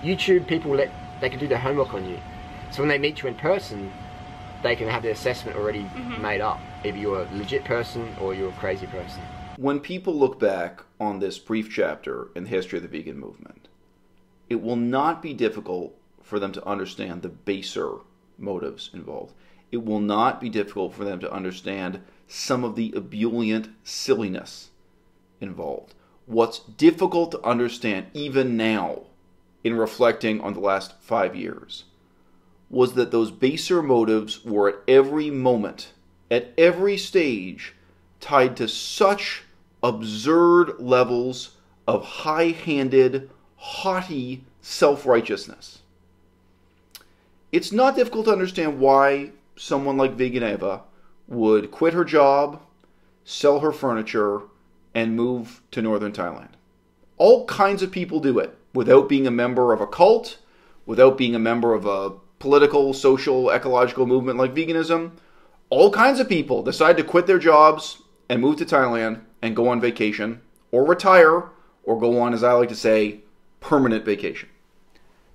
YouTube, they can do their homework on you. So when they meet you in person, they can have their assessment already made up. Either you're a legit person or you're a crazy person. When people look back on this brief chapter in the history of the vegan movement, it will not be difficult for them to understand the baser motives involved. It will not be difficult for them to understand some of the ebullient silliness involved. What's difficult to understand even now, in reflecting on the last 5 years, was that those baser motives were at every moment, at every stage, tied to such absurd levels of high-handed, haughty self-righteousness. It's not difficult to understand why someone like Vegan Eva would quit her job, sell her furniture, and move to northern Thailand. All kinds of people do it without being a member of a cult, without being a member of a political, social, ecological movement like veganism. All kinds of people decide to quit their jobs and move to Thailand and go on vacation, or retire, or go on, as I like to say, permanent vacation.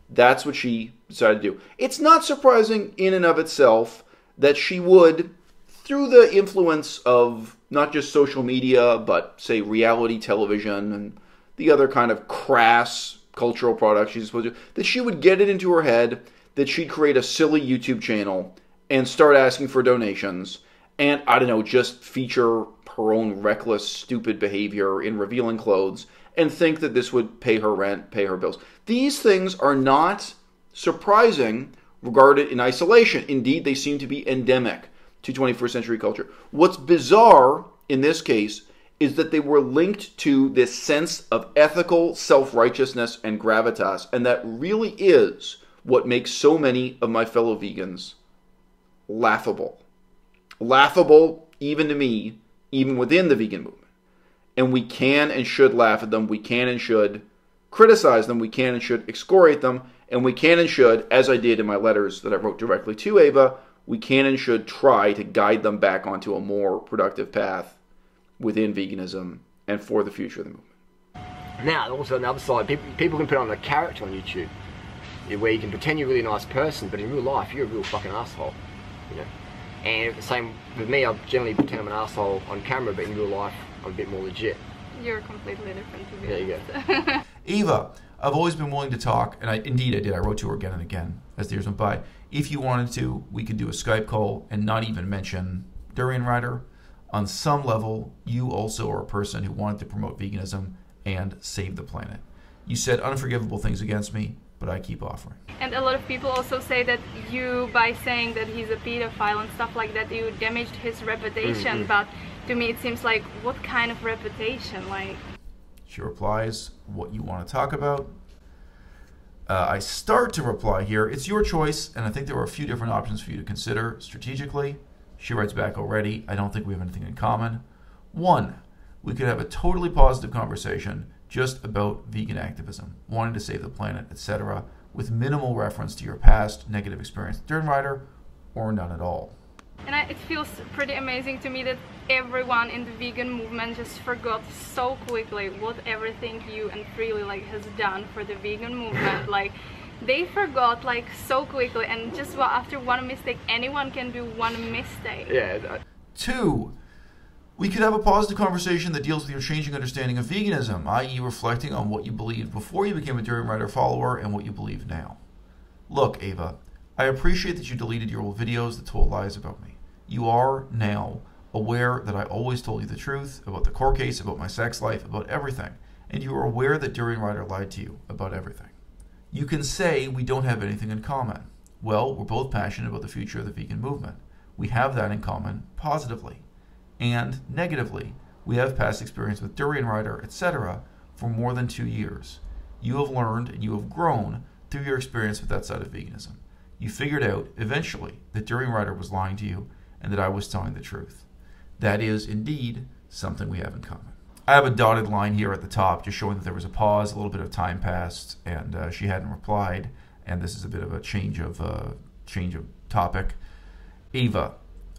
That's what she decided to do. It's not surprising in and of itself that she would, through the influence of not just social media, but, say, reality television and the other kind of crass cultural products she's supposed to, that she would get it into her head that she'd create a silly YouTube channel and start asking for donations and, I don't know, just feature her own reckless, stupid behavior in revealing clothes and think that this would pay her rent, pay her bills. These things are not surprising regarded in isolation. Indeed, they seem to be endemic to 21st century culture. What's bizarre in this case is that they were linked to this sense of ethical self-righteousness and gravitas, and that really is what makes so many of my fellow vegans laughable. Laughable even to me, even within the vegan movement. And we can and should laugh at them. We can and should criticize them. We can and should excoriate them. And we can and should, as I did in my letters that I wrote directly to Eva, we can and should try to guide them back onto a more productive path within veganism and for the future of the movement. Now, also on the other side, people can put on a character on YouTube where you can pretend you're a really nice person, but in real life, you're a real fucking asshole. You know? And the same with me, I generally pretend I'm an asshole on camera, but in real life, I'm a bit more legit. You're completely different, to be There you go. Eva, I've always been willing to talk, and indeed I did. I wrote to her again and again as the years went by. If you wanted to, we could do a Skype call and not even mention Durianrider. On some level, you also are a person who wanted to promote veganism and save the planet. You said unforgivable things against me, but I keep offering. And a lot of people also say that you, by saying that he's a pedophile and stuff like that, you damaged his reputation. But to me, it seems like, what kind of reputation? Like, she replies, what you want to talk about. I start to reply here, it's your choice, and I think there are a few different options for you to consider strategically. She writes back already, I don't think we have anything in common. 1, we could have a totally positive conversation just about vegan activism, wanting to save the planet, etc., with minimal reference to your past negative experience with Durianrider, or none at all. And it feels pretty amazing to me that everyone in the vegan movement just forgot so quickly what everything you and Freelee like has done for the vegan movement. Like, they forgot like so quickly, and just after one mistake, anyone can do one mistake. Yeah. 2, we could have a positive conversation that deals with your changing understanding of veganism, i.e. reflecting on what you believed before you became a Durianrider follower and what you believe now. Look, Eva, I appreciate that you deleted your old videos that told lies about me. You are now aware that I always told you the truth about the court case, about my sex life, about everything, and you are aware that Durianrider lied to you about everything. You can say we don't have anything in common. Well, we're both passionate about the future of the vegan movement. We have that in common positively. And negatively, we have past experience with Durianrider, etc. for more than 2 years. You have learned and you have grown through your experience with that side of veganism. You figured out, eventually, that Durianrider was lying to you and that I was telling the truth. That is, indeed, something we have in common. I have a dotted line here at the top just showing that there was a pause, a little bit of time passed, and she hadn't replied, and this is a bit of a change of topic. Eva,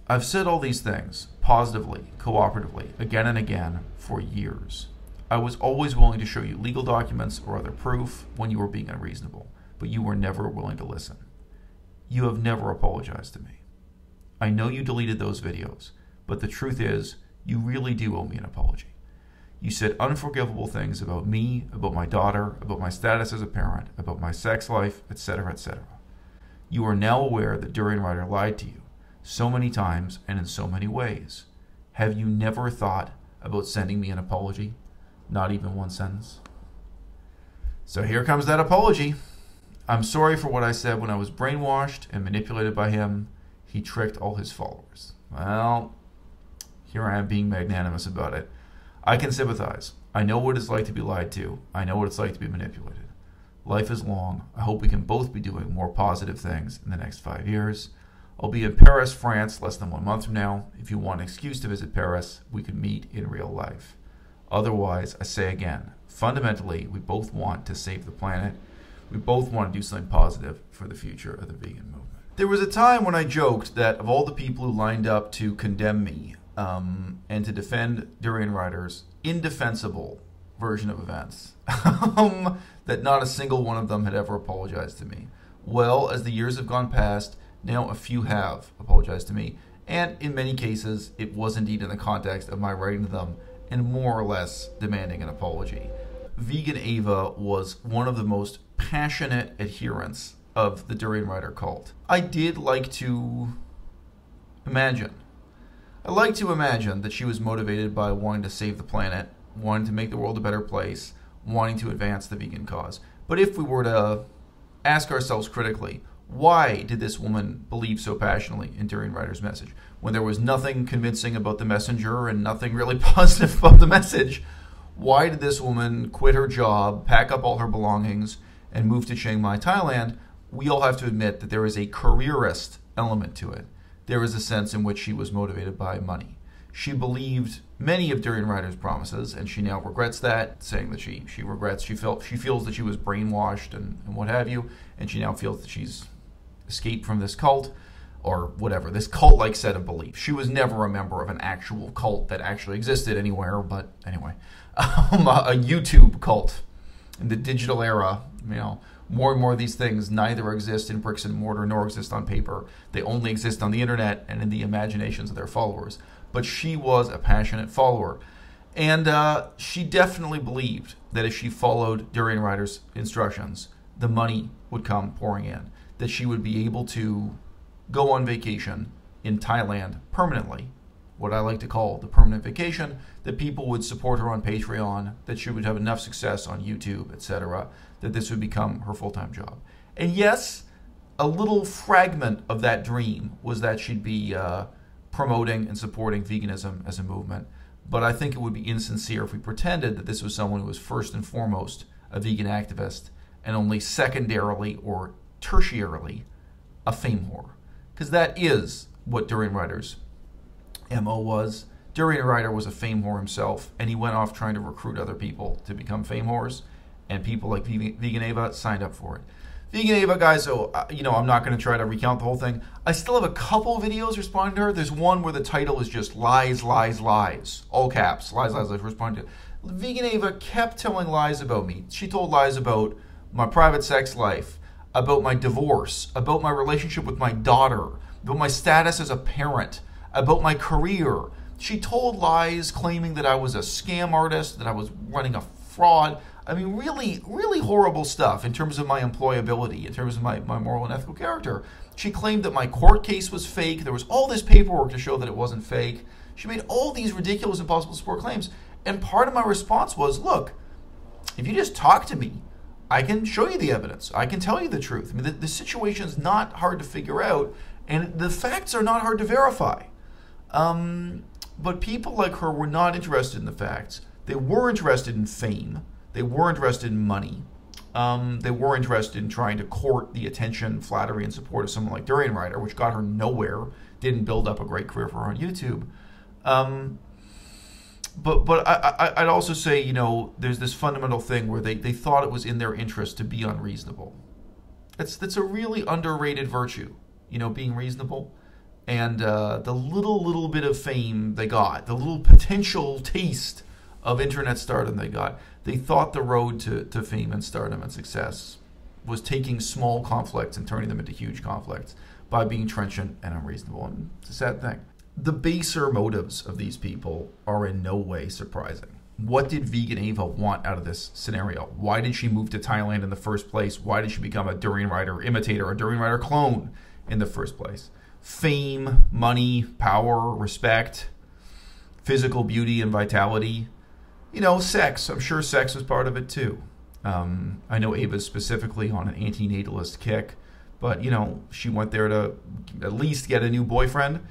I've said all these things, positively, cooperatively, again and again, for years. I was always willing to show you legal documents or other proof when you were being unreasonable. but you were never willing to listen. You have never apologized to me. I know you deleted those videos, but the truth is, you really do owe me an apology. You said unforgivable things about me, about my daughter, about my status as a parent, about my sex life, etc., etc. You are now aware that Durianrider lied to you so many times and in so many ways. Have you never thought about sending me an apology? Not even one sentence? So here comes that apology. I'm sorry for what I said when I was brainwashed and manipulated by him. He tricked all his followers. Well, here I am being magnanimous about it. I can sympathize. I know what it's like to be lied to. I know what it's like to be manipulated. Life is long. I hope we can both be doing more positive things in the next 5 years. I'll be in Paris, France, less than 1 month from now. If you want an excuse to visit Paris, we could meet in real life. Otherwise, I say again, fundamentally, we both want to save the planet. We both want to do something positive for the future of the vegan movement. There was a time when I joked that of all the people who lined up to condemn me and to defend Durianrider's indefensible version of events, that not a single one of them had ever apologized to me. Well, as the years have gone past, now a few have apologized to me, and in many cases, it was indeed in the context of my writing to them and more or less demanding an apology. Vegan Ava was one of the most passionate adherents of the Durianrider cult. I did like to imagine. I like to imagine that she was motivated by wanting to save the planet, wanting to make the world a better place, wanting to advance the vegan cause. But if we were to ask ourselves critically, why did this woman believe so passionately in Durianrider's message? When there was nothing convincing about the messenger and nothing really positive about the message, why did this woman quit her job, pack up all her belongings, and move to Chiang Mai, Thailand? We all have to admit that there is a careerist element to it. There is a sense in which she was motivated by money. She believed many of Durianrider's promises, and she now regrets that, saying that she feels that she was brainwashed and what have you, and she now feels that she's escaped from this cult, or whatever, this cult-like set of beliefs. She was never a member of an actual cult that actually existed anywhere, but anyway, a YouTube cult in the digital era. You know, more and more of these things neither exist in bricks and mortar nor exist on paper. They only exist on the internet and in the imaginations of their followers. But she was a passionate follower, and she definitely believed that if she followed Durianrider's instructions, the money would come pouring in, that she would be able to go on vacation in Thailand permanently, what I like to call the permanent vacation, that people would support her on Patreon, that she would have enough success on YouTube, etc., that this would become her full-time job. And yes, a little fragment of that dream was that she'd be promoting and supporting veganism as a movement, but I think it would be insincere if we pretended that this was someone who was first and foremost a vegan activist and only secondarily or tertiarily a fame whore. Because that is what Durianrider's MO was. Durianrider was a fame whore himself, and he went off trying to recruit other people to become fame whores, and people like Vegan Ava signed up for it. Vegan Ava, guys, so, I'm not going to try to recount the whole thing. I still have a couple videos responding to her. There's one where the title is just lies, lies, lies. All caps, lies, lies, lies, responding to it. Vegan Ava kept telling lies about me. She told lies about my private sex life, about my divorce, about my relationship with my daughter, about my status as a parent, about my career. She told lies claiming that I was a scam artist, that I was running a fraud. I mean, really, really horrible stuff in terms of my employability, in terms of my moral and ethical character. She claimed that my court case was fake. There was all this paperwork to show that it wasn't fake. She made all these ridiculous, impossible to support claims. And part of my response was, look, if you just talk to me, I can show you the evidence. I can tell you the truth. I mean, the situation is not hard to figure out, and the facts are not hard to verify. But people like her were not interested in the facts. They were interested in fame. They were interested in money. They were interested in trying to court the attention, flattery, and support of someone like Durianrider, which got her nowhere, didn't build up a great career for her on YouTube. But I'd also say, there's this fundamental thing where they thought it was in their interest to be unreasonable. That's a really underrated virtue, being reasonable. And the little bit of fame they got, the little potential taste of internet stardom they got, they thought the road to fame and stardom and success was taking small conflicts and turning them into huge conflicts by being trenchant and unreasonable. And it's a sad thing. The baser motives of these people are in no way surprising. What did Vegan Ava want out of this scenario? Why did she move to Thailand in the first place? Why did she become a Durianrider imitator, a Durianrider clone in the first place? Fame, money, power, respect, physical beauty and vitality. You know, sex. I'm sure sex was part of it too. I know Ava's specifically on an anti-natalist kick, but, you know, she went there to at least get a new boyfriend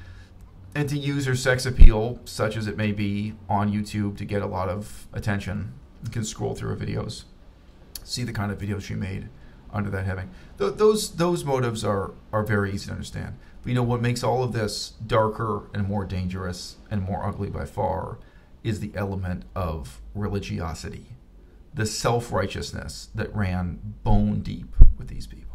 and to use her sex appeal, such as it may be, on YouTube to get a lot of attention. You can scroll through her videos, see the kind of videos she made under that heading. Those motives are very easy to understand. But you know what makes all of this darker and more dangerous and more ugly by far is the element of religiosity, the self-righteousness that ran bone deep with these people.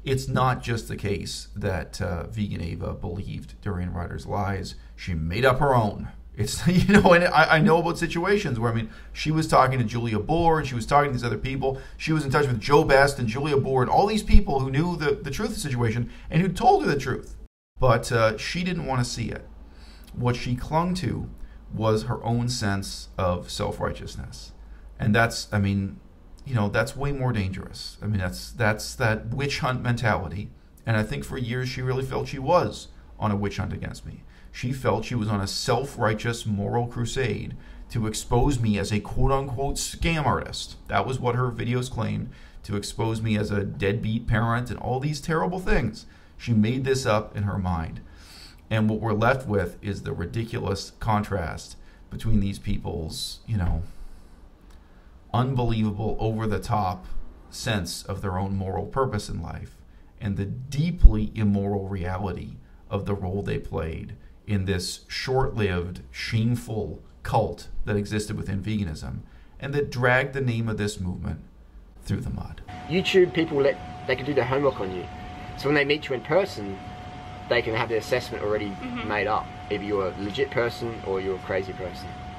It's not just the case that Vegan Ava believed Durianrider's lies. She made up her own. It's, you know, and I know about situations where, I mean, she was talking to Julia Bohr, and she was talking to these other people. She was in touch with Joe Best and Julia Bohr and all these people who knew the truth of the situation and who told her the truth. But she didn't want to see it. What she clung to was her own sense of self-righteousness. And that's, I mean, you know, that's way more dangerous. I mean, that's that witch hunt mentality. And I think for years she really felt she was on a witch hunt against me. She felt she was on a self-righteous moral crusade to expose me as a quote-unquote scam artist. That was what her videos claimed, to expose me as a deadbeat parent and all these terrible things. She made this up in her mind. And what we're left with is the ridiculous contrast between these people's, you know, unbelievable, over-the-top sense of their own moral purpose in life and the deeply immoral reality of the role they played in this short-lived, shameful cult that existed within veganism and that dragged the name of this movement through the mud. YouTube people, they can do their homework on you. So when they meet you in person, they can have their assessment already made up. Either you're a legit person or you're a crazy person.